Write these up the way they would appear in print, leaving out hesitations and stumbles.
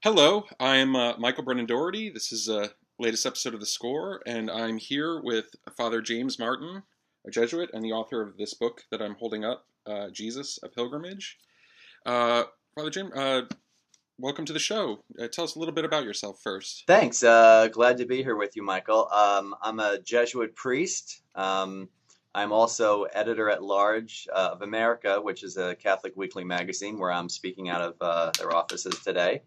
Hello, I'm Michael Brennan Dougherty. This is the latest episode of The Score, and I'm here with Father James Martin, a Jesuit, and the author of this book that I'm holding up, Jesus, a Pilgrimage. Uh, Father Jim, welcome to the show. Tell us a little bit about yourself first. Thanks. Glad to be here with you, Michael. I'm a Jesuit priest. I'm also editor at large of America, which is a Catholic weekly magazine where I'm speaking out of their offices today.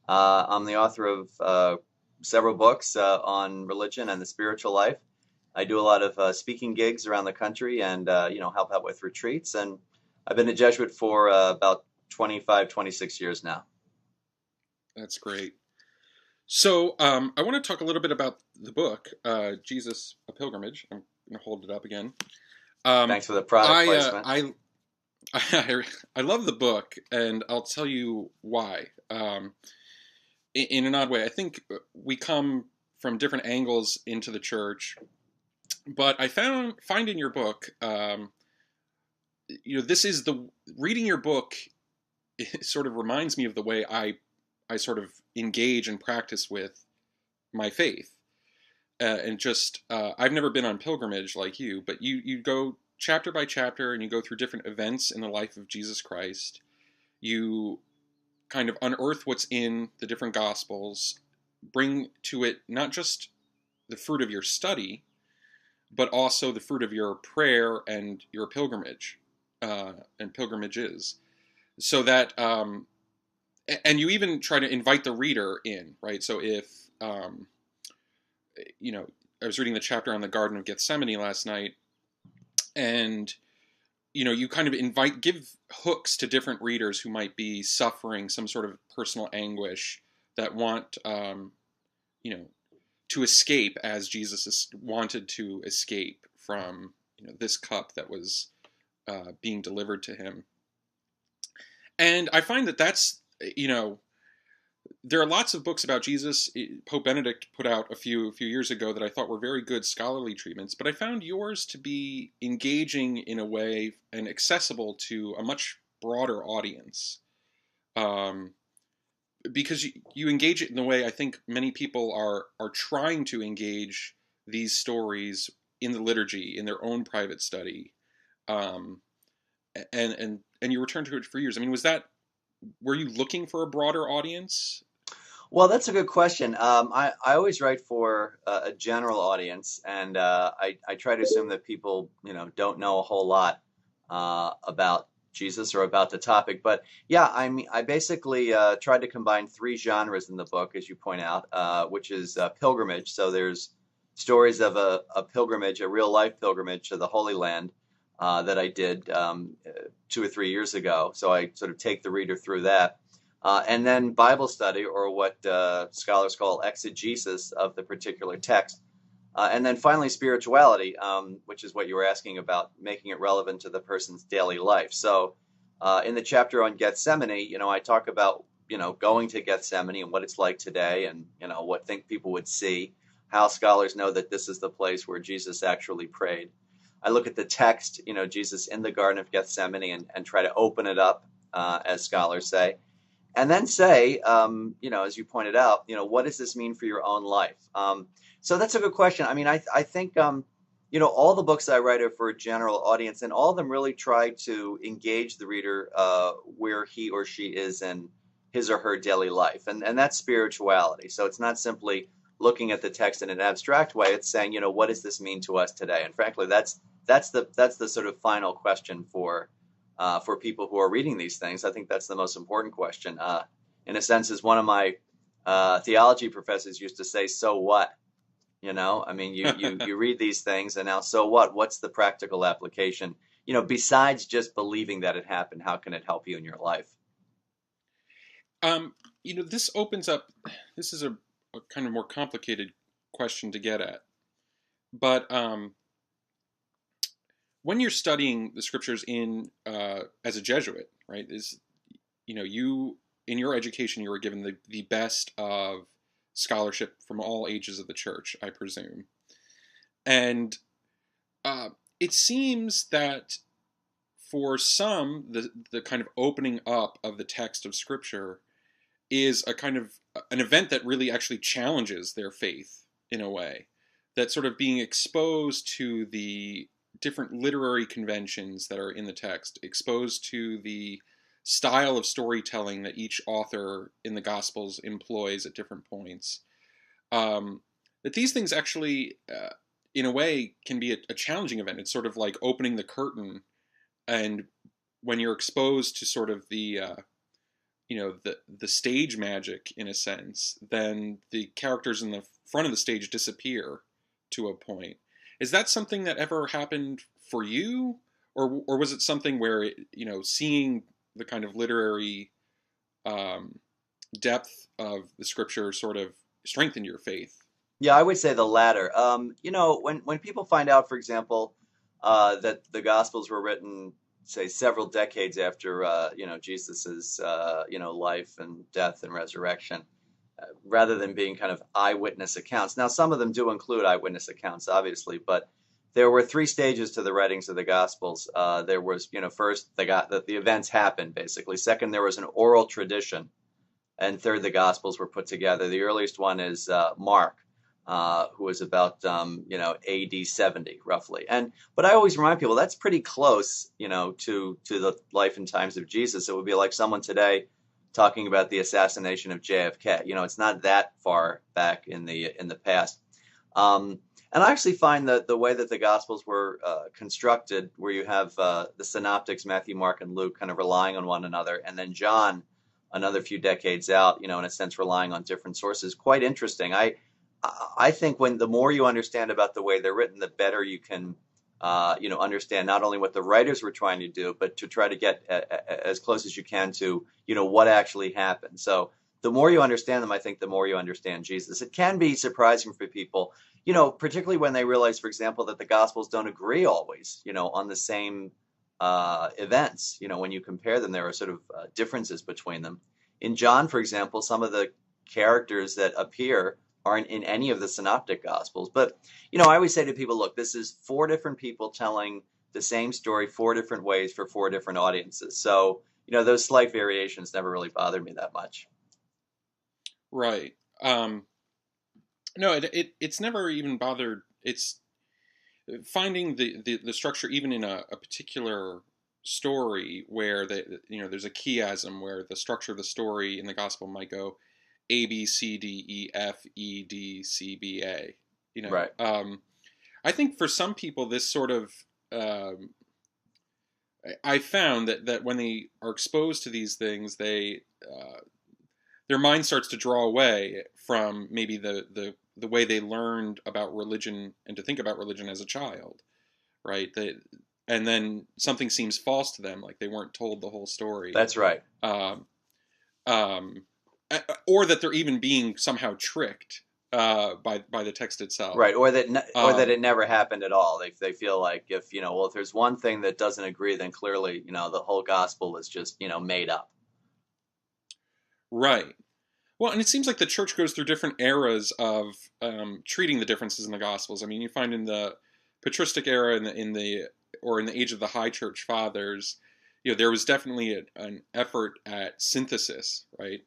I'm the author of several books on religion and the spiritual life. I do a lot of speaking gigs around the country and help out with retreats. And I've been a Jesuit for about 25, 26 years now. That's great. So I want to talk a little bit about the book, Jesus, a Pilgrimage. I'm going to hold it up again. Thanks for the product placement. I love the book, and I'll tell you why. In an odd way, I think we come from different angles into the church, but I find in your book, this is the reading your book. It sort of reminds me of the way I sort of engage and practice with my faith. And just, I've never been on pilgrimage like you, but you go chapter by chapter and you go through different events in the life of Jesus Christ. You kind of unearth what's in the different Gospels, bring to it not just the fruit of your study, but also the fruit of your prayer and your pilgrimage, and pilgrimages. So that, and you even try to invite the reader in, right? So if, I was reading the chapter on the Garden of Gethsemane last night, and, you kind of give hooks to different readers who might be suffering some sort of personal anguish that want, to escape as Jesus wanted to escape from, this cup that was being delivered to him. And I find that's, there are lots of books about Jesus. Pope Benedict put out a few years ago that I thought were very good scholarly treatments, but I found yours to be engaging in a way and accessible to a much broader audience. Because you engage it in the way I think many people are trying to engage these stories in the liturgy, in their own private study. And you returned to it for years. I mean, were you looking for a broader audience? Well, that's a good question. I always write for a general audience, and I try to assume that people, don't know a whole lot about Jesus or about the topic. But yeah, I mean, I basically tried to combine three genres in the book, as you point out, which is pilgrimage. So there's stories of a pilgrimage, a real life pilgrimage to the Holy Land that I did 2 or 3 years ago. So I sort of take the reader through that. And then Bible study, or what scholars call exegesis of the particular text. And then finally spirituality, which is what you were asking about, making it relevant to the person's daily life. So in the chapter on Gethsemane, I talk about, going to Gethsemane and what it's like today, and, what people would see, how scholars know that this is the place where Jesus actually prayed. I look at the text, Jesus in the Garden of Gethsemane, and try to open it up, as scholars say. And then say, as you pointed out, what does this mean for your own life? So that's a good question. I mean, I think, all the books I write are for a general audience, and all of them really try to engage the reader where he or she is in his or her daily life. And that's spirituality. So it's not simply looking at the text in an abstract way. It's saying, what does this mean to us today? And frankly, that's the sort of final question for people who are reading these things. I think that's the most important question. In a sense, as one of my theology professors used to say, so what? I mean, you read these things, and now, so what? What's the practical application? Besides just believing that it happened, how can it help you in your life? This opens up, this is a kind of more complicated question to get at. But when you're studying the scriptures as a Jesuit, right, you in your education you were given the best of scholarship from all ages of the church, I presume, and it seems that for some the kind of opening up of the text of Scripture is a kind of an event that really actually challenges their faith in a way. That sort of being exposed to the different literary conventions that are in the text, exposed to the style of storytelling that each author in the Gospels employs at different points. That these things actually, in a way, can be a challenging event. It's sort of like opening the curtain, and when you're exposed to sort of the stage magic in a sense, then the characters in the front of the stage disappear to a point. Is that something that ever happened for you, or was it something where seeing the kind of literary depth of the scripture sort of strengthened your faith? Yeah, I would say the latter. When people find out, for example, that the Gospels were written, say, several decades after Jesus's life and death and resurrection, rather than being kind of eyewitness accounts. Now, some of them do include eyewitness accounts, obviously, but there were three stages to the writings of the Gospels. There was, first, that the events happened, basically. Second, there was an oral tradition. And third, the Gospels were put together. The earliest one is Mark, who was about AD 70 roughly. But I always remind people that's pretty close, to the life and times of Jesus. It would be like someone today talking about the assassination of JFK. It's not that far back in the past. And I actually find that the way that the Gospels were constructed, where you have the synoptics, Matthew, Mark, and Luke, kind of relying on one another, and then John, another few decades out, in a sense, relying on different sources, quite interesting. I think the more you understand about the way they're written, the better you can, understand not only what the writers were trying to do, but to try to get as close as you can to, what actually happened. So the more you understand them, I think the more you understand Jesus. It can be surprising for people, particularly when they realize, for example, that the Gospels don't agree always, on the same events. When you compare them, there are sort of differences between them. In John, for example, some of the characters that appear aren't in any of the synoptic Gospels. But, I always say to people, look, this is four different people telling the same story four different ways for four different audiences. So, those slight variations never really bothered me that much. Right. No, it's never even bothered. It's finding the structure even in a particular story where there's a chiasm where the structure of the story in the gospel might go A, B, C, D, E, F, E, D, C, B, A. Right. I think for some people this sort of I found that when they are exposed to these things, their mind starts to draw away from maybe the way they learned about religion and to think about religion as a child, right? And then something seems false to them, like they weren't told the whole story. That's right. Or that they're even being somehow tricked by the text itself. Right, or that it never happened at all. They feel like if there's one thing that doesn't agree, then clearly the whole gospel is just made up. Right. Well, and it seems like the church goes through different eras of treating the differences in the Gospels. I mean, you find in the patristic era, in the age of the High Church Fathers, there was definitely an effort at synthesis, right?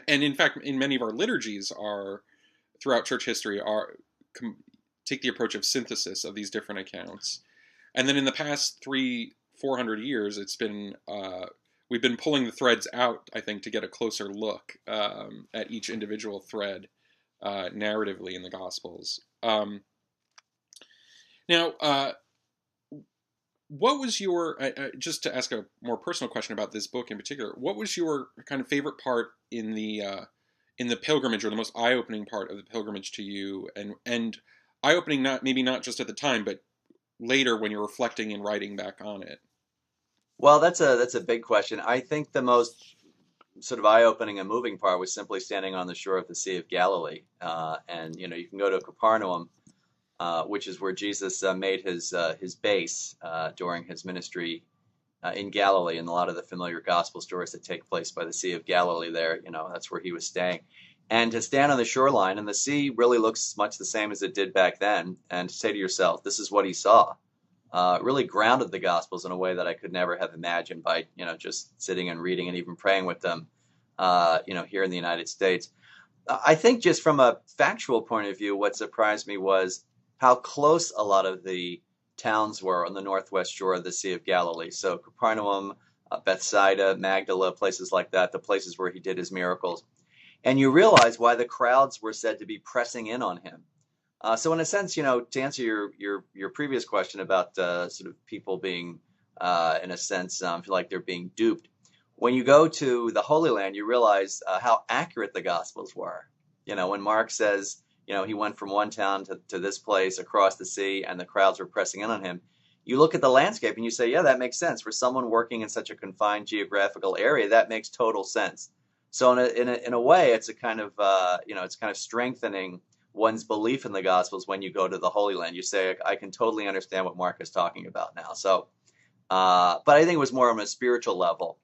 And in fact, in many of our liturgies, throughout church history, take the approach of synthesis of these different accounts. And then in the past 300-400 years, it's been we've been pulling the threads out, I think, to get a closer look at each individual thread narratively in the Gospels. Now, what was your, just to ask a more personal question about this book in particular, what was your kind of favorite part in the pilgrimage, or the most eye-opening part of the pilgrimage to you, and eye-opening maybe not just at the time, but later when you're reflecting and writing back on it? Well, that's a big question. I think the most sort of eye-opening and moving part was simply standing on the shore of the Sea of Galilee, and you can go to Capernaum, which is where Jesus made his base during his ministry in Galilee, and a lot of the familiar gospel stories that take place by the Sea of Galilee there, that's where he was staying. And to stand on the shoreline, and the sea really looks much the same as it did back then, and to say to yourself, this is what he saw, really grounded the Gospels in a way that I could never have imagined by, just sitting and reading and even praying with them, here in the United States. I think just from a factual point of view, what surprised me was how close a lot of the towns were on the northwest shore of the Sea of Galilee. So Capernaum, Bethsaida, Magdala, places like that, the places where he did his miracles. And you realize why the crowds were said to be pressing in on him. So in a sense, to answer your previous question about sort of people being, in a sense, feel like they're being duped. When you go to the Holy Land, you realize how accurate the Gospels were. When Mark says, he went from one town to this place across the sea, and the crowds were pressing in on him. You look at the landscape and you say, yeah, that makes sense. For someone working in such a confined geographical area, that makes total sense. So in a way, it's a kind of it's kind of strengthening one's belief in the Gospels when you go to the Holy Land. You say, I can totally understand what Mark is talking about now. So, but I think it was more on a spiritual level,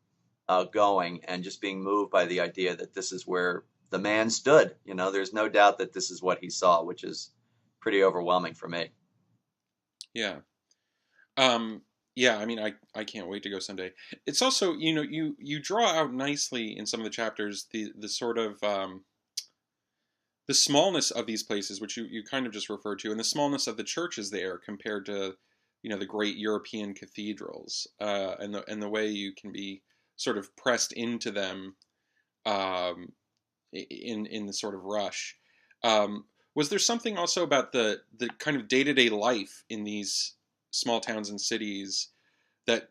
going and just being moved by the idea that this is where the man stood. There's no doubt that this is what he saw, which is pretty overwhelming for me. Yeah. Yeah, I mean, I can't wait to go someday. It's also, you draw out nicely in some of the chapters the sort of the smallness of these places, which you kind of just referred to, and the smallness of the churches there compared to, the great European cathedrals, and the way you can be sort of pressed into them, in the sort of rush. Was there something also about the kind of day-to-day life in these small towns and cities that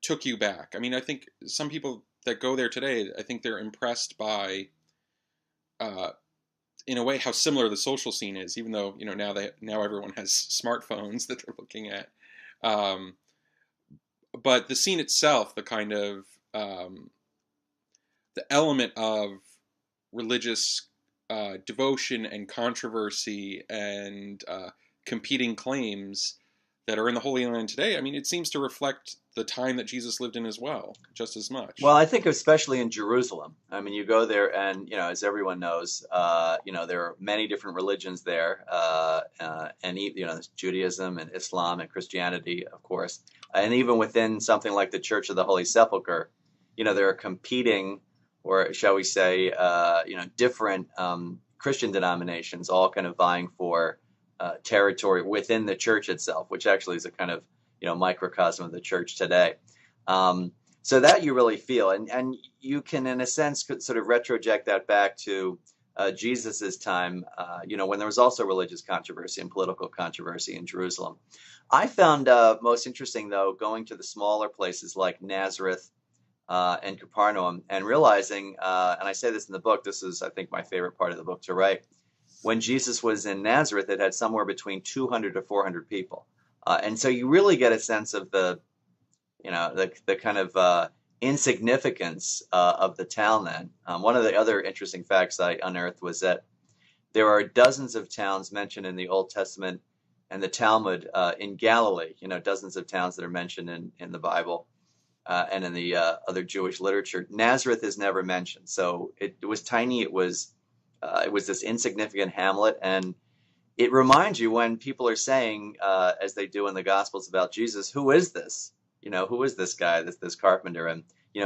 took you back? I mean, I think some people that go there today, I think they're impressed by, in a way, how similar the social scene is, even though, now everyone has smartphones that they're looking at. But the scene itself, the kind of, the element of religious devotion and controversy and competing claims that are in the Holy Land today, I mean, it seems to reflect the time that Jesus lived in as well, just as much. Well, I think especially in Jerusalem. I mean, you go there and, as everyone knows, there are many different religions there, and, there's Judaism and Islam and Christianity, of course. And even within something like the Church of the Holy Sepulchre, there are competing, or shall we say, different Christian denominations all kind of vying for territory within the church itself, which actually is a kind of microcosm of the church today. So that you really feel, and you can, in a sense, sort of retroject that back to Jesus's time, when there was also religious controversy and political controversy in Jerusalem. I found most interesting, though, going to the smaller places like Nazareth and Capernaum, and realizing, and I say this in the book, this is, I think, my favorite part of the book to write. When Jesus was in Nazareth, it had somewhere between 200 to 400 people. And so you really get a sense of the kind of insignificance of the town then. One of the other interesting facts I unearthed was that there are dozens of towns mentioned in the Old Testament and the Talmud in Galilee, dozens of towns that are mentioned in the Bible and in the other Jewish literature. Nazareth is never mentioned. So it was tiny. It was this insignificant hamlet, and it reminds you when people are saying, as they do in the Gospels about Jesus, who is this? Who is this guy, this carpenter? And,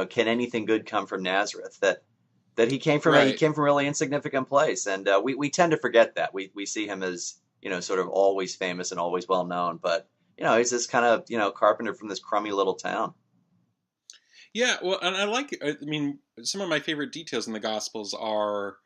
can anything good come from Nazareth? That he came from, Right. He came from a really insignificant place. And we tend to forget that. We see him as, sort of always famous and always well known. But, he's this kind of, carpenter from this crummy little town. Yeah, well, and I mean, some of my favorite details in the Gospels are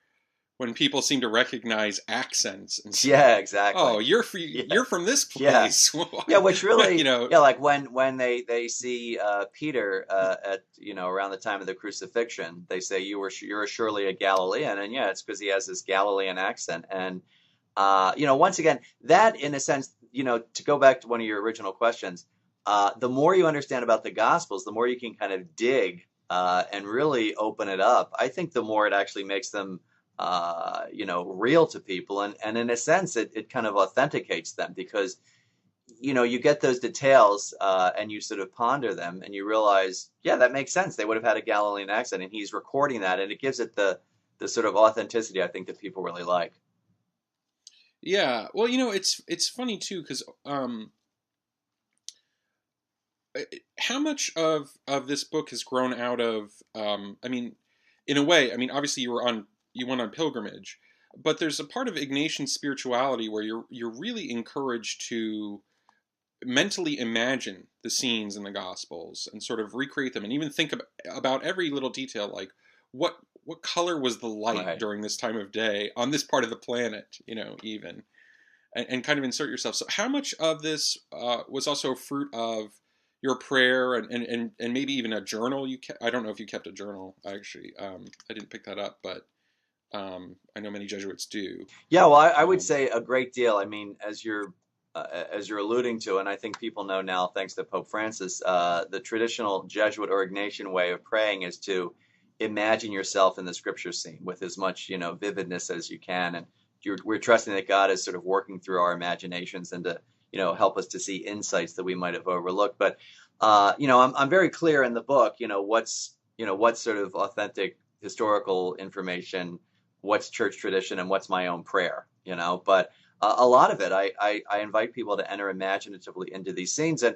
when people seem to recognize accents and say, Yeah, exactly. "Oh, you're Yeah. from this place." Yeah, which really, you know, like when they see Peter at around the time of the crucifixion, they say you're surely a Galilean, and yeah, it's because he has this Galilean accent, and once again, that in a sense, to go back to one of your original questions, the more you understand about the Gospels, the more you can kind of dig and really open it up. I think the more it actually makes them real to people, and in a sense it kind of authenticates them, because you get those details and you sort of ponder them and you realize, yeah, that makes sense. They would have had a Galilean accent, and he's recording that, and it gives it the sort of authenticity I think that people really like. yeah. Well, it's funny too, because how much of this book has grown out of? I mean, in a way, I mean, obviously you went on pilgrimage, but there's a part of Ignatian spirituality where you're really encouraged to mentally imagine the scenes in the Gospels and sort of recreate them, and even think about every little detail, like what color was the light Right. during this time of day on this part of the planet, even, and kind of insert yourself. So how much of this was also a fruit of your prayer and maybe even a journal you kept? I don't know if you kept a journal, actually. I didn't pick that up, but I know many Jesuits do. Yeah, well, I would Um, say a great deal. I mean, as you're alluding to, and I think people know now, thanks to Pope Francis, the traditional Jesuit or Ignatian way of praying is to imagine yourself in the scripture scene with as much, vividness as you can, and we're trusting that God is sort of working through our imaginations and to, help us to see insights that we might have overlooked. But, I'm very clear in the book, what's sort of authentic historical information, what's church tradition, and what's my own prayer, but a lot of it, I invite people to enter imaginatively into these scenes. And,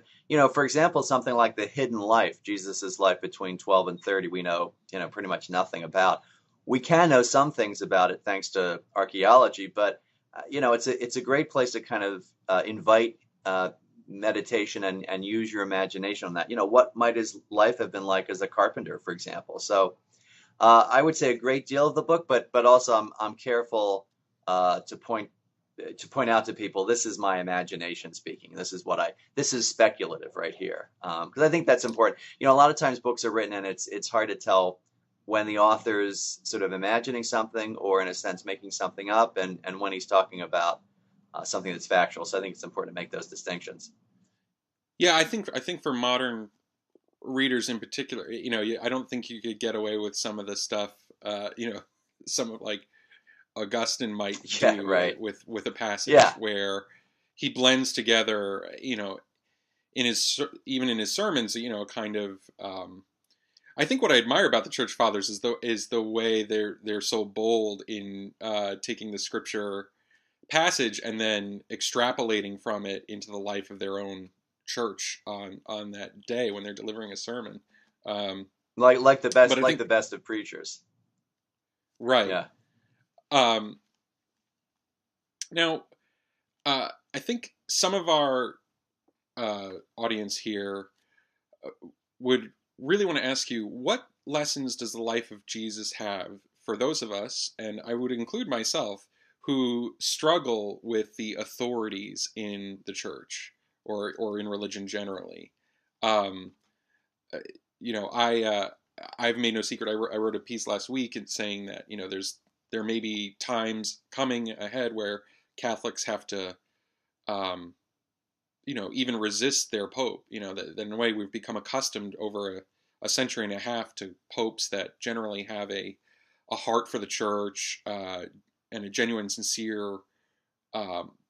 for example, something like the hidden life, Jesus's life between 12 and 30, we know, pretty much nothing about. We can know some things about it thanks to archaeology, but, it's a great place to kind of invite meditation and use your imagination on that. What might his life have been like as a carpenter, for example? So I would say a great deal of the book, but also I'm careful to point out to people, this is my imagination speaking. This is speculative right here, because I think that's important. A lot of times books are written and it's hard to tell when the author's sort of imagining something or in a sense making something up, and when he's talking about something that's factual. So I think it's important to make those distinctions. yeah, I think for modern readers in particular, I don't think you could get away with some of the stuff, some of like Augustine might Yeah, do right. with a passage Yeah, where he blends together, even in his sermons, kind of. I think what I admire about the church fathers is the way they're so bold in taking the scripture passage and then extrapolating from it into the life of their own church on that day when they're delivering a sermon. Um, like the but best I like think the best of preachers. right Yeah. um, now, I think some of our audience here would really want to ask you, what lessons does the life of Jesus have for those of us, and I would include myself, who struggle with the authorities in the church or in religion generally? Um, uh, I've made no secret. I wrote a piece last week in saying that there may be times coming ahead where Catholics have to um, even resist their pope. That in a way we've become accustomed over a century and a half to popes that generally have a heart for the church, and a genuine, sincere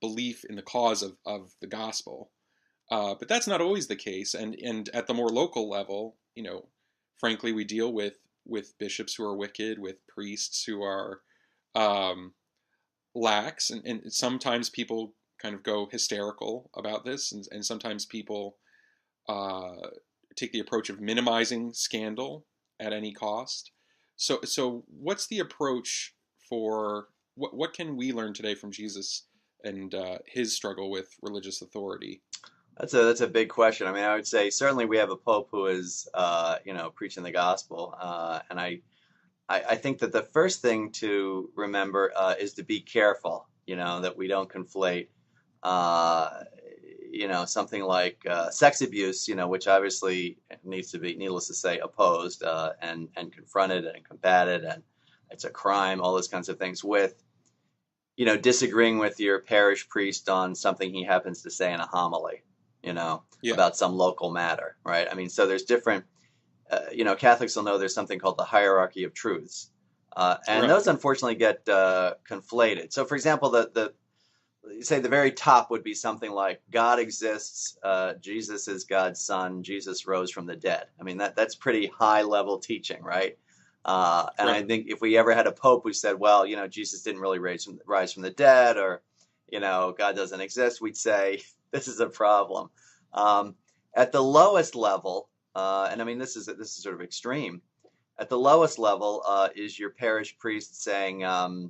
belief in the cause of the gospel. But that's not always the case, and at the more local level, frankly, we deal with bishops who are wicked, with priests who are um, lax, and sometimes people kind of go hysterical about this, and sometimes people uh, take the approach of minimizing scandal at any cost. So what's the approach for what can we learn today from Jesus and his struggle with religious authority? That's a big question. I mean, I would say certainly we have a pope who is, preaching the gospel, and I think that the first thing to remember is to be careful, that we don't conflate, uh, something like sex abuse, which obviously needs to be, needless to say, opposed and confronted and combated, and it's a crime, all those kinds of things, with disagreeing with your parish priest on something he happens to say in a homily, Yeah, about some local matter, right? I mean, so there's different, Catholics will know there's something called the hierarchy of truths. And right, those unfortunately get conflated. So, for example, the say the very top would be something like God exists, Jesus is God's son, Jesus rose from the dead. I mean, that's pretty high level teaching, right? And I right. think if we ever had a pope who said, well, Jesus didn't really rise from the dead, or, God doesn't exist, we'd say, this is a problem. Um, at the lowest level, and I mean, this is sort of extreme. At the lowest level is your parish priest saying, I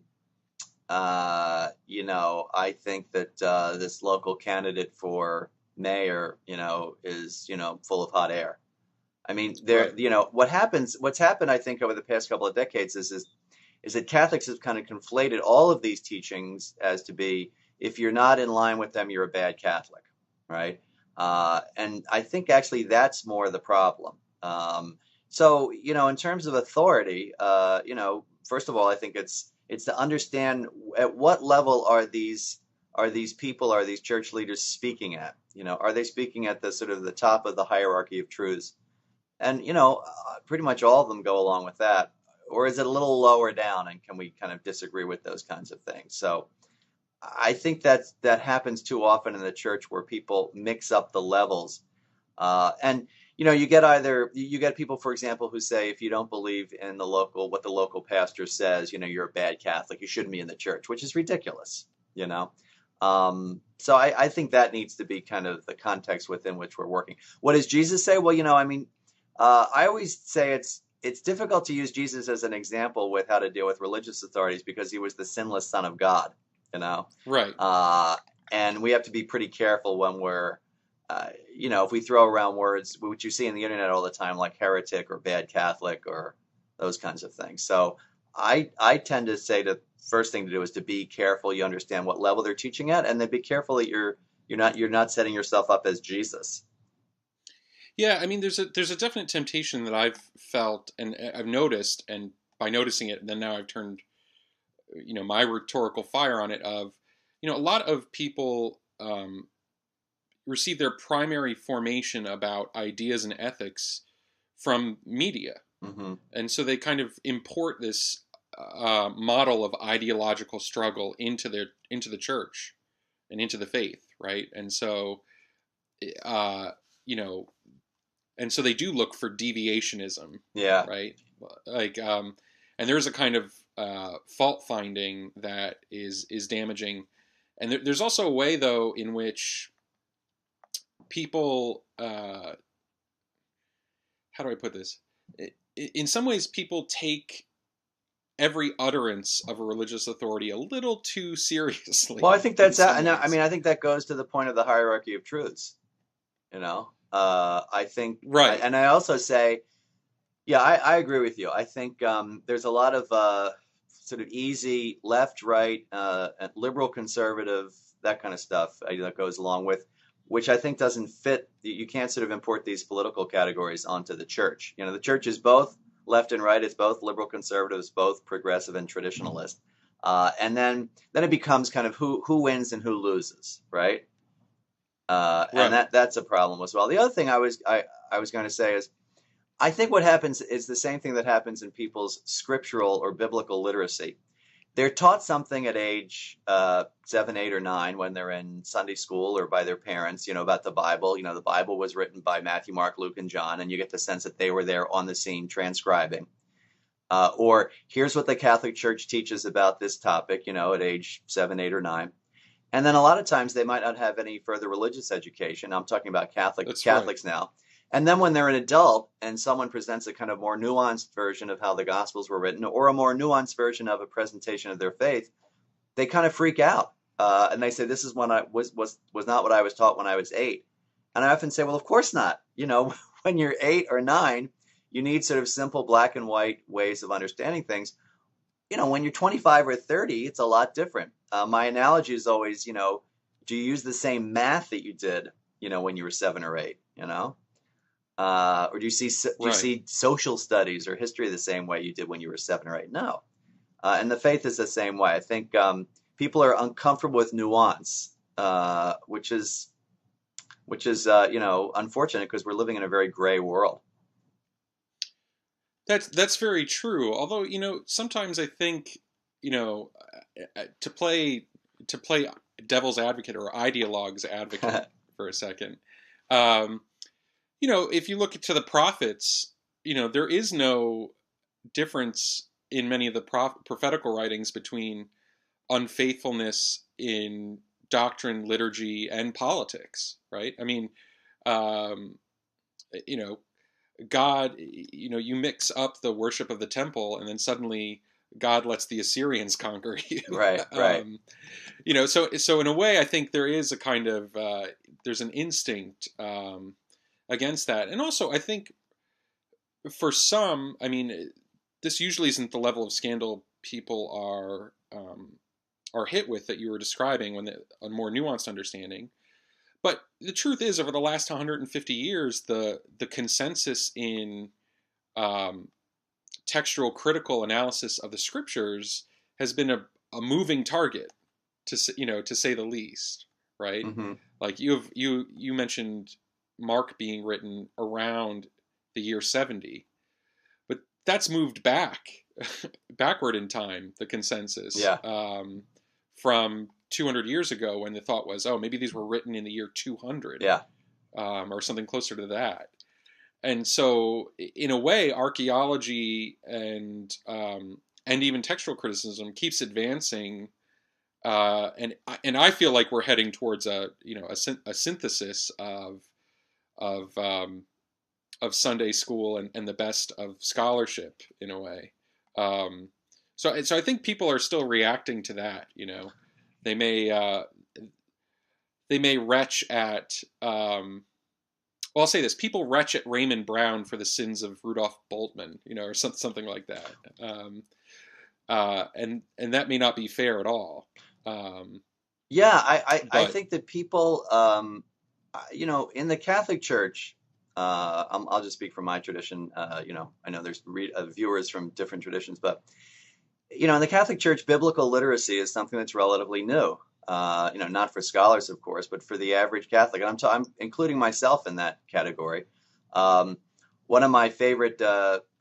think that this local candidate for mayor, is, full of hot air. I mean, Right. what's happened, I think, over the past couple of decades is that Catholics have kind of conflated all of these teachings as to be, if you're not in line with them, you're a bad Catholic, right? And I think actually that's more the problem. So, in terms of authority, first of all, I think it's to understand at what level are these people, are these church leaders speaking at? Are they speaking at the sort of the top of the hierarchy of truths? And, pretty much all of them go along with that. Or is it a little lower down, and can we kind of disagree with those kinds of things? So I think that happens too often in the church, where people mix up the levels. And you get people, for example, who say, if you don't believe in what the local pastor says, you're a bad Catholic. You shouldn't be in the church, which is ridiculous. So I think that needs to be kind of the context within which we're working. What does Jesus say? Well, I always say it's difficult to use Jesus as an example with how to deal with religious authorities, because he was the sinless Son of God, you know. Right. And we have to be pretty careful when we're, if we throw around words, which you see in the internet all the time, like heretic or bad Catholic or those kinds of things. So I tend to say the first thing to do is to be careful. You understand what level they're teaching at, and then be careful that you're not setting yourself up as Jesus. Yeah, I mean, there's a definite temptation that I've felt and I've noticed, and by noticing it, then now I've turned, my rhetorical fire on it. Of, a lot of people receive their primary formation about ideas and ethics from media, Mm-hmm. and so they kind of import this model of ideological struggle into the church and into the faith, right? And so, uh, you know, and so they do look for deviationism, Yeah. right? Like, and there's a kind of fault finding that is damaging, and there's also a way, though, in which people, how do I put this? In some ways, people take every utterance of a religious authority a little too Well, I seriously think in that's some and I ways. mean, I think that goes to the point of the hierarchy of truths. I think, Right. and I also say, yeah, I agree with you. I think there's a lot of sort of easy left, right, and liberal, conservative, that kind of stuff that goes along with, which I think doesn't fit. You can't sort of import these political categories onto the church. The church is both left and right. It's both liberal, conservative, it's both progressive and traditionalist. And then it becomes kind of who wins and who loses, right? And Right. that's a problem as well. The other thing I was going to say is, I think what happens is the same thing that happens in people's scriptural or biblical literacy. They're taught something at age 7, 8, or 9 when they're in Sunday school or by their parents, about the Bible. The Bible was written by Matthew, Mark, Luke, and John, and you get the sense that they were there on the scene transcribing. Or here's what the Catholic Church teaches about this topic, at age 7, 8, or 9. And then a lot of times they might not have any further religious education. I'm talking about That's right. Catholics now. And then when they're an adult and someone presents a kind of more nuanced version of how the Gospels were written, or a more nuanced version of a presentation of their faith, they kind of freak out. And they say, this is when I was not what I was taught when I was 8. And I often say, well, of course not. When you're 8 or 9, you need sort of simple black and white ways of understanding things. When you're 25 or 30, it's a lot different. My analogy is always, do you use the same math that you did, when you were 7 or 8, or Right. do you see social studies or history the same way you did when you were 7 or 8? No. And the faith is the same way. I think people are uncomfortable with nuance, which is unfortunate, because we're living in a very gray world. That's very true. Although, sometimes I think, to play devil's advocate or ideologue's advocate for a second. Um, if you look to the prophets, there is no difference in many of the prophetical writings between unfaithfulness in doctrine, liturgy, and politics, right? I mean, um, you know, God, you mix up the worship of the temple, and then suddenly God lets the Assyrians conquer you. Right, right. um, so in a way, I think there is a kind of there's an instinct against that, and also I think for some, I mean, this usually isn't the level of scandal people are hit with that you were describing when a more nuanced understanding. But the truth is, over the last 150 years, the consensus in um, textual critical analysis of the scriptures has been a moving target, to say the least, right? Hmm. Like you mentioned Mark being written around the year 70, but that's moved backward in time. The consensus Yeah. from 200 years ago, when the thought was, oh, maybe these were written in the year 200, Yeah. or something closer to that. And so, in a way, archaeology and even textual criticism keeps advancing, and I feel like we're heading towards a synthesis of um, of Sunday school and the best of scholarship in a way. Um, so I think people are still reacting to that. They may they may retch at. Well, I'll say this: people retch at Raymond Brown for the sins of Rudolph Bultmann, or something like that, and that may not be fair at all. Um, Yeah, I but think that people, in the Catholic Church, I'll just speak from my tradition. I know there's viewers from different traditions, but in the Catholic Church, biblical literacy is something that's relatively new. Not for scholars, of course, but for the average Catholic, and I'm including myself in that category. Um, One of my favorite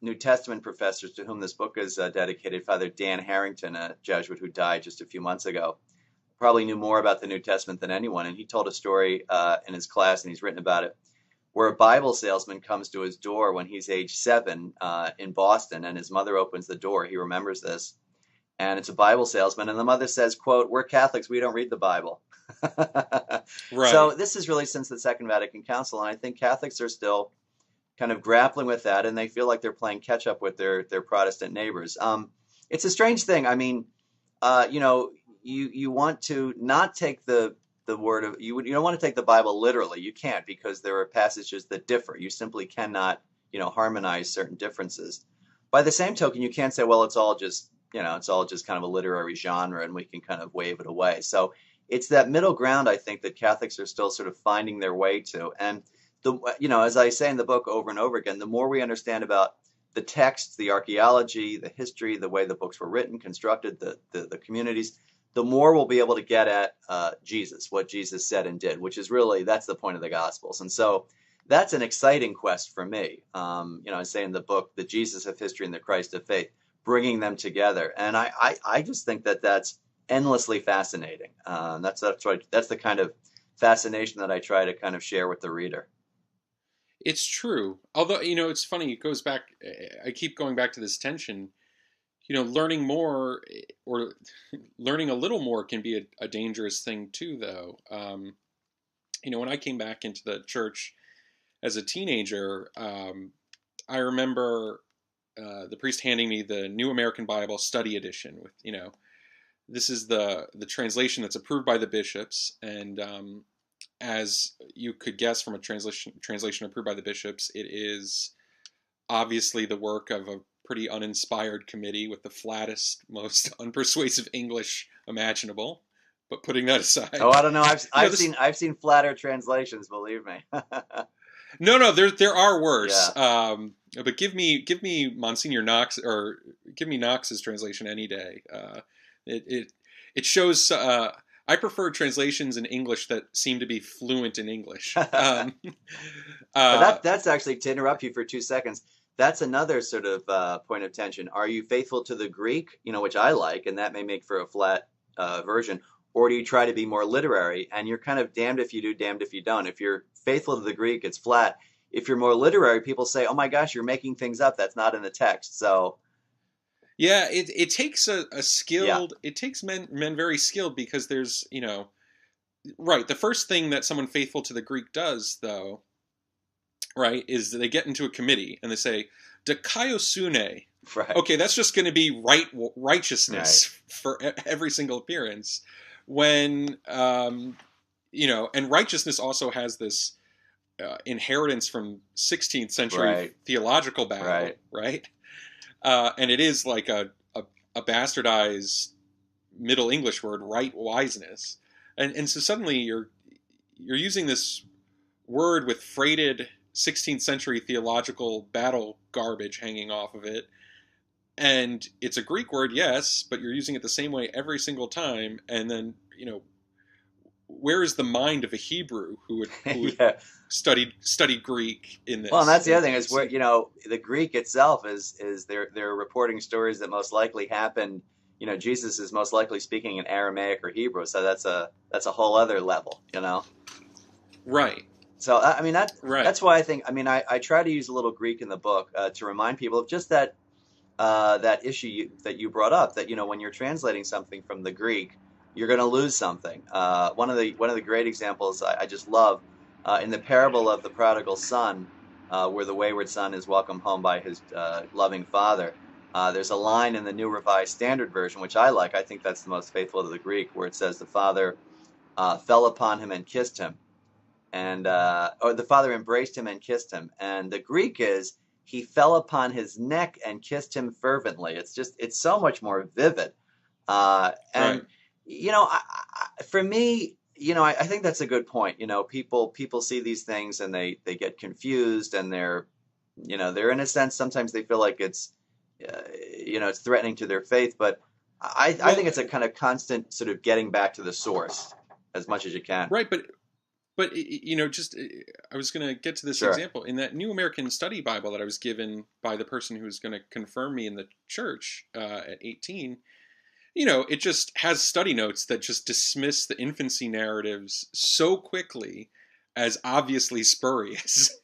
New Testament professors to whom this book is dedicated, Father Dan Harrington, a Jesuit who died just a few months ago, probably knew more about the New Testament than anyone. And he told a story in his class, and he's written about it, where a Bible salesman comes to his door when he's age 7 in Boston, and his mother opens the door. He remembers this. And it's a Bible salesman, and the mother says, quote, "We're Catholics, we don't read the Bible." So right, this is really since the Second Vatican Council, and I think Catholics are still kind of grappling with that, and they feel like they're playing catch up with their Protestant neighbors. It's a strange thing. I mean, you want to not take the word of you don't want to take the Bible literally. You can't, because there are passages that differ. You simply cannot harmonize certain differences. By the same token, you can't say, well, it's all just kind of a literary genre and we can kind of wave it away. So it's that middle ground, I think, that Catholics are still sort of finding their way to. And as I say in the book over and over again, the more we understand about the text, the archaeology, the history, the way the books were written, constructed, the communities, the more we'll be able to get at Jesus, what Jesus said and did, which is really, that's the point of the Gospels. And so that's an exciting quest for me. I say in the book, the Jesus of history and the Christ of faith, bringing them together. And I just think that that's endlessly fascinating. That's the kind of fascination that I try to kind of share with the reader. it's true. Although it's funny. It goes back. I keep going back to this tension. Learning more or learning a little more can be a dangerous thing too, though. When I came back into the church as a teenager, I remember the priest handing me the New American Bible Study Edition with, this is the translation that's approved by the bishops, and as you could guess from a translation approved by the bishops, it is obviously the work of a pretty uninspired committee with the flattest, most unpersuasive English imaginable. But putting that Oh, aside, I don't know. I've you know I've this. seen I've seen flatter translations, believe me. No, there are Yeah. worse. But give me Monsignor Knox, or give me Knox's translation any day. It it it shows. I prefer translations in English that seem to be fluent in English. But Uh, that's actually, to interrupt you for 2 seconds, that's another sort of point of tension. Are you faithful to the Greek, which I like, and that may make for a flat version, or do you try to be more literary? And you're kind of damned if you do, damned if you don't. If you're faithful to the Greek, it's flat. If you're more literary, people say, "Oh my gosh, you're making things up. That's not in the text." So, yeah, it takes a yeah, skilled. It takes men very skilled, because there's right. The first thing that someone faithful to the Greek does, though, right, is they get into a committee and they say, "Dikaiosune." Right. Okay, that's just going to be Right. righteousness for every single appearance. When and righteousness also has this inheritance from 16th century Right. theological battle, Right. right? And it is like a bastardized Middle English word, right wiseness, and so suddenly you're using this word with freighted 16th century theological battle garbage hanging off of it, and it's a Greek word, yes, but you're using it the same way every single time, and then where is the mind of a Hebrew who would Yeah. study Greek in Well, and this? that's the other thing is where the Greek itself is they're reporting stories that most likely happened. Jesus is most likely speaking in Aramaic or Hebrew, so that's a whole other level. Right, So I mean right. that's why I try to use a little Greek in the book to remind people of just that issue that you brought up, that when you're translating something from the Greek, you're going to lose something. One of the great examples I just love in the parable of the prodigal son, where the wayward son is welcomed home by his loving father. There's a line in the New Revised Standard Version which I like. I think that's the most faithful to the Greek, where it says the father fell upon him and kissed him, and or the father embraced him and kissed him. And the Greek is he fell upon his neck and kissed him fervently. It's so much more vivid. And Right. for me, I think that's a good point. People see these things and they get confused, and they're in a sense sometimes they feel like it's threatening to their faith. But I think Well, it's a kind of constant sort of getting back to the source as much as you can. right, but just I was going to get to this Sure. example in that New American Study Bible that I was given by the person who was going to confirm me in the church at 18. It just has study notes that just dismiss the infancy narratives so quickly as obviously spurious.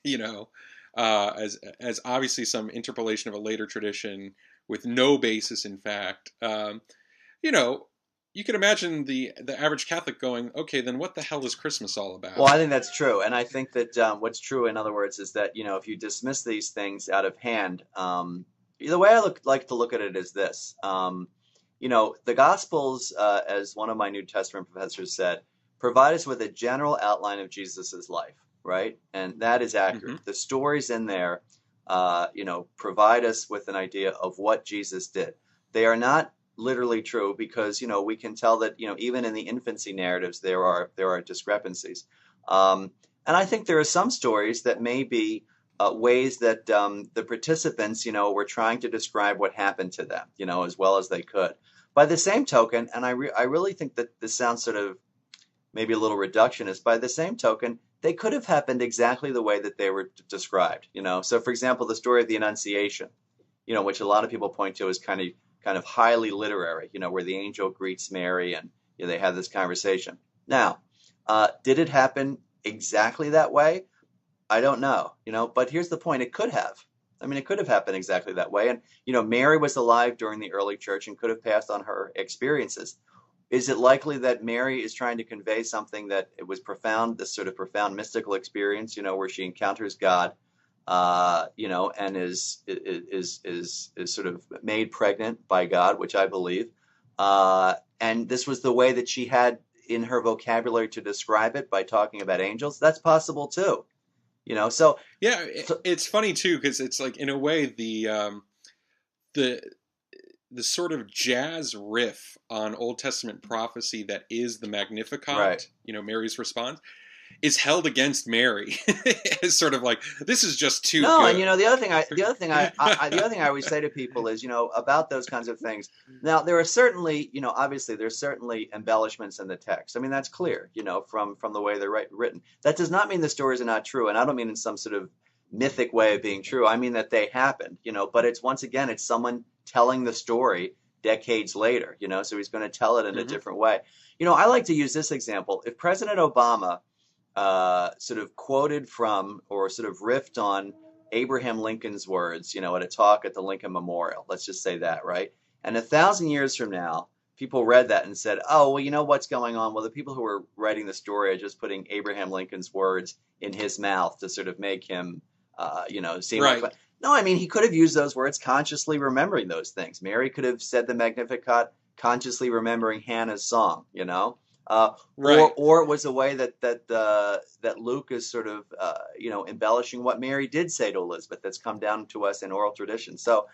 As obviously some interpolation of a later tradition with no basis in fact. You know, you could imagine the average Catholic going, okay, then what the hell is Christmas all Well, about? I think that's true, and I think that what's true, in other words, is that if you dismiss these things out of hand, the way I like to look at it is this: the Gospels, as one of my New Testament professors said, provide us with a general outline of Jesus's life, right? And that is accurate. Hmm. The stories in there, provide us with an idea of what Jesus did. They are not literally true because we can tell that even in the infancy narratives there are discrepancies. Um, and I think there are some stories that may be ways that the participants, were trying to describe what happened to them, as well as they could. By the same token, and I really think that this sounds sort of maybe a little reductionist, by the same token, they could have happened exactly the way that they were described. So, for example, the story of the Annunciation, which a lot of people point to as kind of highly literary, where the angel greets Mary and they have this conversation. Now, did it happen exactly that way? I don't know, but here's the point: it could have. I mean, it could have happened exactly that way. And Mary was alive during the early church and could have passed on her experiences. Is it likely that Mary is trying to convey something that it was profound, this sort of profound mystical experience, where she encounters God, and is sort of made pregnant by God, which I believe, and this was the way that she had in her vocabulary to describe it by talking about angels? That's possible too, So, Yeah, so it's funny too because it's like in a way the the sort of jazz riff on Old Testament prophecy that is the right. Magnificat, Mary's response, is held against Mary. It's sort of like this is just too No, and good. the other thing I always say to people is, about those kinds of things. Now, there are certainly, obviously, there's certainly embellishments in the text. I mean, that's clear, from the way they're written. That does not mean the stories are not true, and I don't mean in some sort of mythic way of being true. I mean that they happened, but it's once again, it's someone telling the story decades later, so he's going to tell it in a Hmm. different way. I like to use this example. If President Obama sort of quoted from or sort of riffed on Abraham Lincoln's words, at a talk at the Lincoln Memorial. Let's just say that, right? And 1,000 years from now, people read that and said, "Oh, well, you know what's going on? Well, the people who are writing the story are just putting Abraham Lincoln's words in his mouth to sort of make him, seem like. Right. No, I mean, he could have used those words consciously remembering those things. Mary could have said the Magnificat consciously remembering Hannah's song, Right. or it was a way that Luke is sort of embellishing what Mary did say to Elizabeth that's come down to us in oral tradition. So,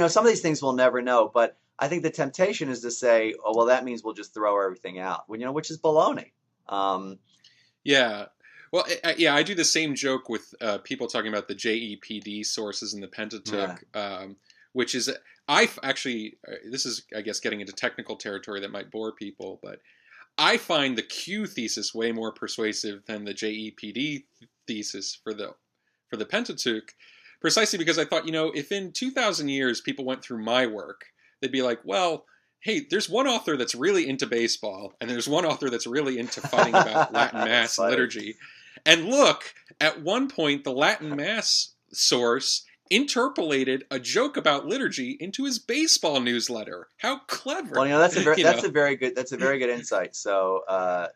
some of these things we'll never know, but I think the temptation is to say, oh well, that means we'll just throw everything out, which is baloney. Yeah. Well, yeah, I do the same joke with people talking about the JEPD sources in the Yeah. Pentateuch, which is, actually, this is, I guess, getting into technical territory that might bore people, but I find the Q thesis way more persuasive than the JEPD thesis for the Pentateuch, precisely because I thought, if in 2,000 years people went through my work, they'd be like, well, hey, there's one author that's really into baseball, and there's one author that's really into fighting about Latin That's Mass and funny. liturgy. And look, at one point, the Latin Mass source interpolated a joke about liturgy into his baseball newsletter. How clever! Well, that's a very you know, that's a very good insight. So,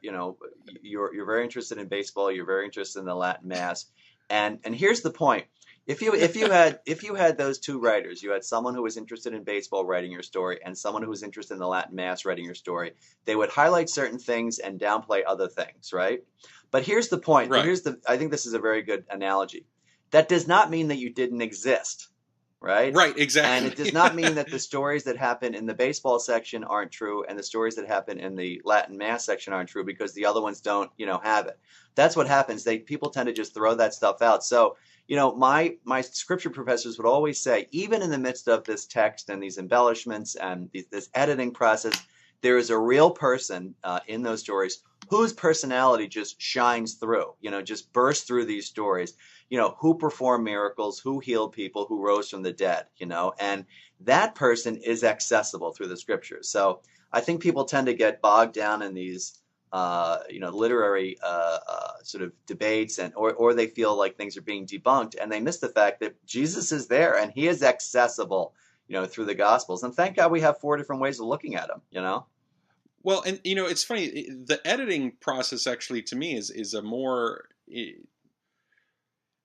you're very interested in baseball. You're very interested in the Latin Mass, and here's the point: if you had those two writers, you had someone who was interested in baseball writing your story, and someone who was interested in the Latin Mass writing your story, they would highlight certain things and downplay other things, right? But here's the point. right, I think this is a very good analogy. That does not mean that you didn't exist, right? right, And it does exactly. not mean that the stories that happen in the baseball section aren't true and the stories that happen in the Latin Mass section aren't true because the other ones don't, have it. That's what happens. People tend to just throw that stuff out. So, my scripture professors would always say, even in the midst of this text and these embellishments and this editing process, there is a real person in those stories whose personality just shines through, just bursts through these stories, who performed miracles, who healed people, who rose from the dead, and that person is accessible through the scriptures. So I think people tend to get bogged down in these, literary sort of debates, or they feel like things are being debunked, and they miss the fact that Jesus is there and he is accessible, through the Gospels. And thank God we have 4 different ways of looking at him. Well, and it's funny. The editing process actually, to me, is a more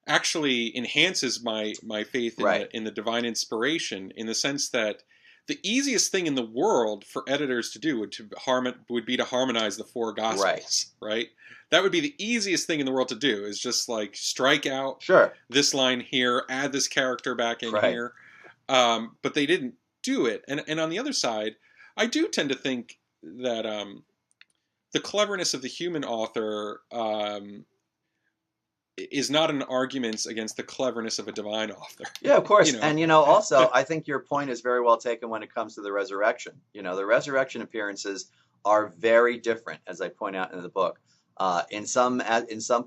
actually enhances my faith in Right. the divine inspiration, in the sense that the easiest thing in the world for editors to do would be to harmonize the 4 Right. gospels, right? That would be the easiest thing in the world to do, is just like strike out Sure. this line here, add this character back in Right. here. But they didn't do it. And on the other side, I do tend to think that the cleverness of the human author is not an argument against the cleverness of a divine author. Yeah, of course. you know. And also, I think your point is very well taken when it comes to the resurrection. The resurrection appearances are very different, as I point out in the book. In some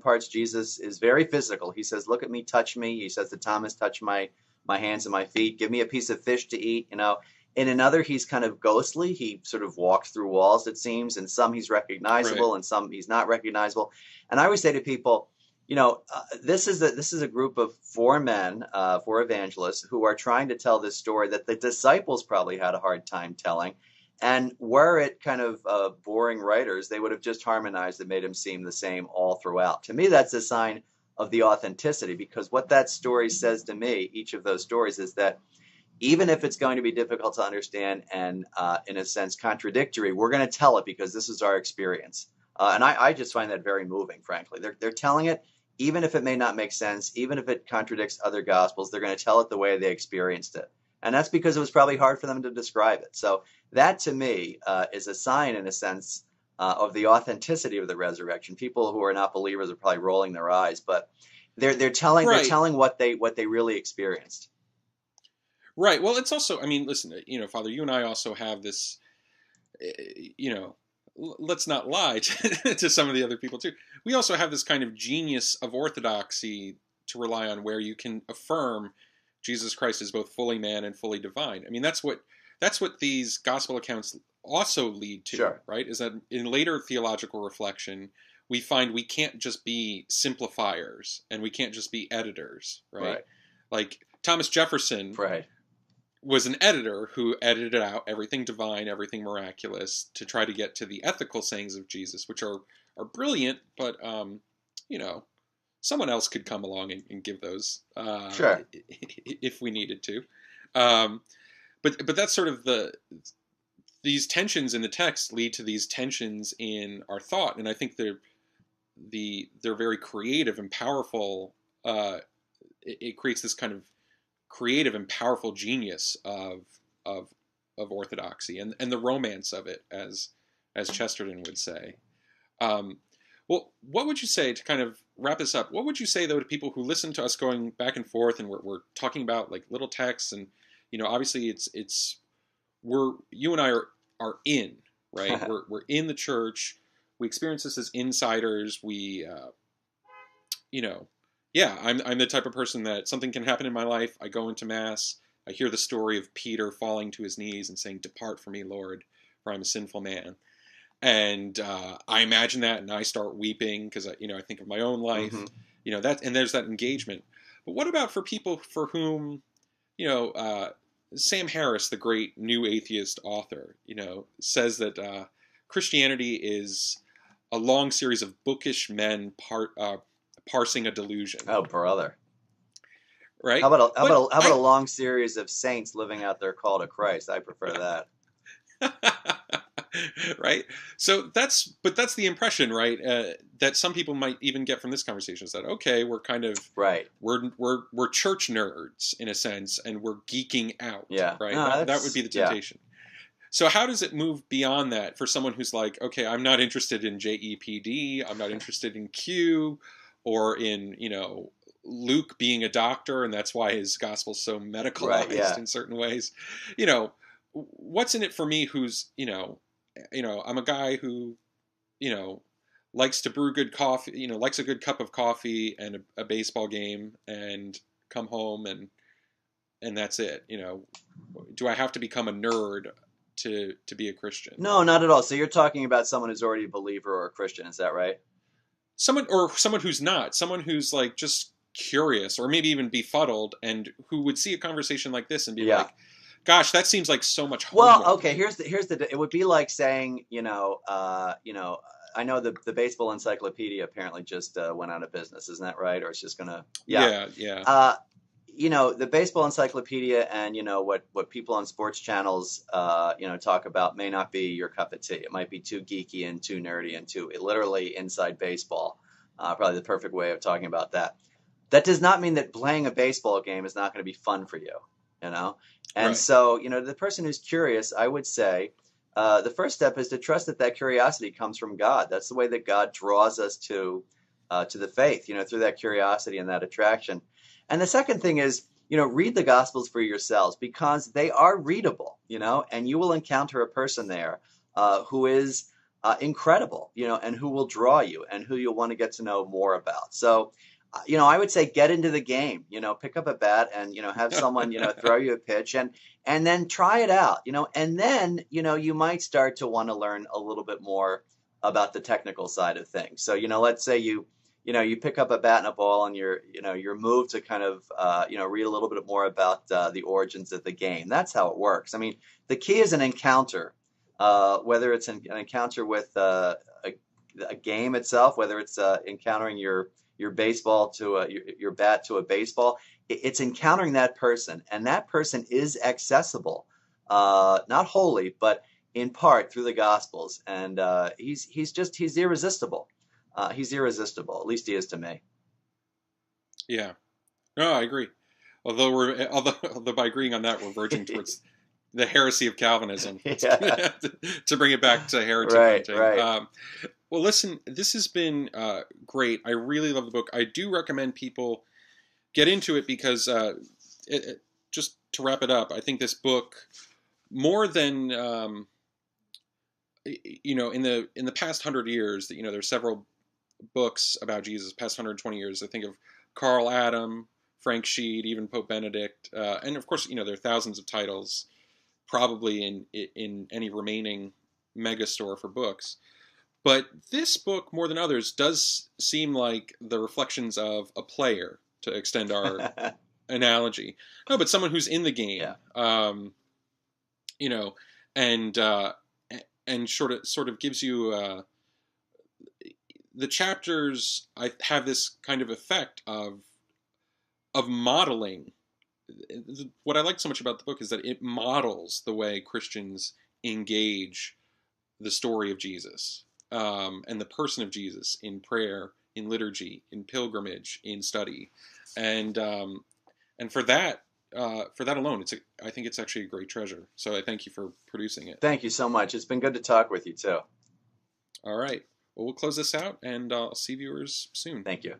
parts, Jesus is very physical. He says, "Look at me, touch me." He says to Thomas, "Touch my hands and my feet. Give me a piece of fish to eat." In another, he's kind of ghostly. He sort of walks through walls, it seems. And some he's recognizable, Right. and some he's not recognizable. And I always say to people, this is a group of 4 men, 4 evangelists who are trying to tell this story that the disciples probably had a hard time telling. And were it kind of boring writers, they would have just harmonized and made him seem the same all throughout. To me, that's a sign of the authenticity, because what that story says to me, each of those stories, is that even if it's going to be difficult to understand and, in a sense, contradictory, we're going to tell it because this is our experience. And I just find that very moving, frankly. They're telling it, even if it may not make sense, even if it contradicts other gospels, they're going to tell it the way they experienced it. And that's because it was probably hard for them to describe it. So that, to me, is a sign, in a sense, of the authenticity of the resurrection. People who are not believers are probably rolling their eyes, but they're telling Right. what they really experienced. Right. Well, it's also, I mean, listen, Father, you and I also have this, you know, let's not lie to some of the other people too. We also have this kind of genius of orthodoxy to rely on, where you can affirm Jesus Christ is both fully man and fully divine. I mean, that's what these gospel accounts also lead to, Sure. right? Is that in later theological reflection, we find we can't just be simplifiers and we can't just be editors, right? Right. Like Thomas Jefferson Right. was an editor who edited out everything divine, everything miraculous, to try to get to the ethical sayings of Jesus, which are brilliant, but you know, someone else could come along and give those Sure. if we needed to. Um, but that's sort of these tensions in the text lead to these tensions in our thought, and I think they're very creative and powerful. It creates this kind of creative and powerful genius of orthodoxy and the romance of it, as Chesterton would say. Um, well, what would you say to kind of wrap this up? What would you say though to people who listen to us going back and forth and we're talking about like little texts and obviously you and I are in, right? We're in the church. We experience this as insiders. We yeah, I'm the type of person that something can happen in my life. I go into mass. I hear the story of Peter falling to his knees and saying, "Depart from me, Lord, for I'm a sinful man." And I imagine that, and I start weeping because I think of my own life. Hmm. That, and there's that engagement. But what about for people for whom, Sam Harris, the great new atheist author, says that Christianity is a long series of bookish men parsing a delusion. Oh, brother. Right? How about a long series of saints living out their call to Christ? I prefer that. Right. So that's the impression, right? That some people might even get from this conversation is that, okay, we're kind of Right. we're church nerds in a sense, and we're geeking out. Yeah. Right. No, That would be the temptation. Yeah. So how does it move beyond that for someone who's like, okay, I'm not interested in JEPD, I'm not interested in Q, or in Luke being a doctor, and that's why his gospel's so medicalized Right, yeah. in certain ways. What's in it for me? Who's I'm a guy who likes to brew good coffee. Likes a good cup of coffee and a baseball game, and come home and that's it. Do I have to become a nerd to be a Christian? No, not at all. So you're talking about someone who's already a believer or a Christian, is that right? Someone who's not, someone who's like just curious or maybe even befuddled, and who would see a conversation like this and be like, gosh, that seems like so much homework. Well, okay, here's the it would be like saying, I know the baseball encyclopedia apparently just went out of business, isn't that right? Or it's just gonna Yeah. The baseball encyclopedia and what people on sports channels talk about may not be your cup of tea. It might be too geeky and too nerdy and too literally inside baseball. Probably the perfect way of talking about that. That does not mean that playing a baseball game is not going to be fun for you, And Right. so, the person who's curious, I would say, the first step is to trust that curiosity comes from God. That's the way that God draws us to the faith, through that curiosity and that attraction. And the second thing is, read the Gospels for yourselves, because they are readable, and you will encounter a person there who is incredible, and who will draw you and who you'll want to get to know more about. So, I would say get into the game, pick up a bat and, have someone, throw you a pitch and then try it out, and then, you might start to want to learn a little bit more about the technical side of things. So, let's say you pick up a bat and a ball and you're moved to kind of, read a little bit more about the origins of the game. That's how it works. I mean, the key is an encounter, whether it's an encounter with a game itself, whether it's encountering your baseball to your bat to a baseball. It's encountering that person, and that person is accessible, not wholly, but in part through the Gospels. And he's irresistible. He's irresistible. At least he is to me. Yeah. No, I agree. Although by agreeing on that, we're verging towards the heresy of Calvinism. Yeah. To bring it back to heretic hunting. Right. Well, listen, this has been great. I really love the book. I do recommend people get into it because, just to wrap it up, I think this book, more than in the past 100 years, there's several books about Jesus. Past 120 years, I think of Carl Adam, Frank Sheed, even Pope Benedict, and of course, there are thousands of titles, probably in any remaining megastore for books. But this book, more than others, does seem like the reflections of a player, to extend our analogy. No, but someone who's in the game, and sort of gives you the chapters I have this kind of effect of modeling. What I like so much about the book is that it models the way Christians engage the story of Jesus, and the person of Jesus in prayer, in liturgy, in pilgrimage, in study, and for that alone, I think it's actually a great treasure. So I thank you for producing it. Thank you so much. It's been good to talk with you too. All right. Well, we'll close this out, and I'll see viewers soon. Thank you.